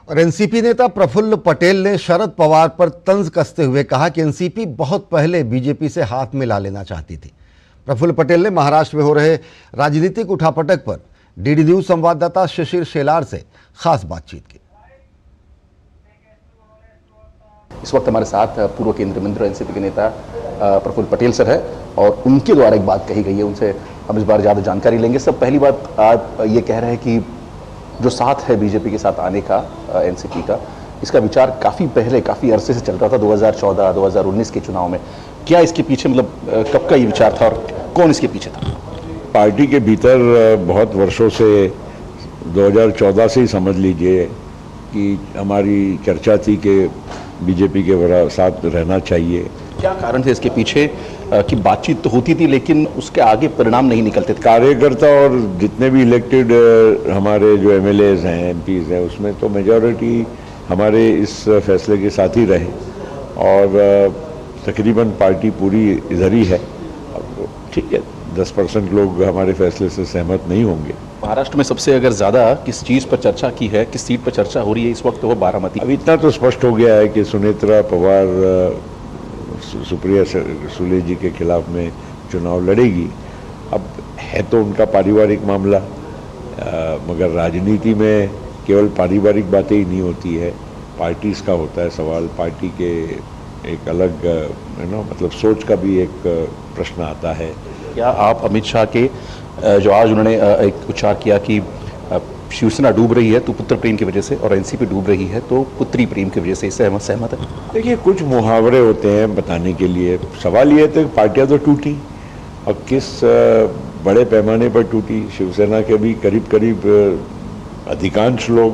और एनसीपी नेता प्रफुल्ल पटेल ने शरद पवार पर तंज कसते हुए कहा कि एनसीपी बहुत पहले बीजेपी से हाथ मिला लेना चाहती थी। प्रफुल्ल पटेल ने महाराष्ट्र में हो रहे राजनीतिक उठापटक पर डीडी न्यूज संवाददाता शिशिर शेलार से खास बातचीत की। इस वक्त हमारे साथ पूर्व केंद्रीय मंत्री एनसीपी के नेता प्रफुल्ल पटेल सर है और उनके द्वारा एक बात कही गई है, उनसे हम इस बार ज़्यादा जानकारी लेंगे। सब पहली बात, आप ये कह रहे हैं कि जो साथ है बीजेपी के साथ आने का एनसीपी का, इसका विचार काफ़ी पहले, काफ़ी अरसे से चल रहा था, 2014-2019 के चुनाव में। क्या इसके पीछे, मतलब कब का ये विचार था और कौन इसके पीछे था? पार्टी के भीतर बहुत वर्षों से 2014 से ही समझ लीजिए कि हमारी चर्चा थी कि बीजेपी के साथ रहना चाहिए। क्या कारण थे इसके पीछे कि बातचीत तो होती थी लेकिन उसके आगे परिणाम नहीं निकलते थे? कार्यकर्ता और जितने भी इलेक्टेड हमारे जो एमएलएज हैं, एमपीज हैं, उसमें तो मेजॉरिटी हमारे इस फैसले के साथ ही रहे और तकरीबन पार्टी पूरी इधर ही है। ठीक है, 10% लोग हमारे फैसले से सहमत नहीं होंगे। महाराष्ट्र में सबसे अगर ज़्यादा किस चीज़ पर चर्चा की है, किस सीट पर चर्चा हो रही है इस वक्त, वो बारामती। अब इतना तो स्पष्ट हो गया है कि सुनेत्रा पवार सुप्रिया सुले जी के खिलाफ में चुनाव लड़ेगी। अब है तो उनका पारिवारिक मामला, मगर राजनीति में केवल पारिवारिक बातें ही नहीं होती है, पार्टीज़ का होता है सवाल। पार्टी के एक अलग मतलब सोच का भी एक प्रश्न आता है। क्या आप अमित शाह के जो आज उन्होंने एक उच्चार किया कि शिवसेना डूब रही है तो पुत्र प्रेम की वजह से और एनसीपी डूब रही है तो पुत्री प्रेम की वजह से, इससे सहमत है? देखिए, कुछ मुहावरे होते हैं बताने के लिए। सवाल ये है कि पार्टियां तो टूटी और किस बड़े पैमाने पर टूटी। शिवसेना के भी करीब करीब अधिकांश लोग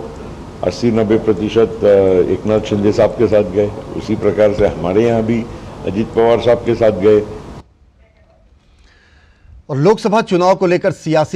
80-90% एकनाथ शिंदे साहब के साथ गए। उसी प्रकार से हमारे यहाँ भी अजित पवार साहब के साथ गए। और लोकसभा चुनाव को लेकर सियासी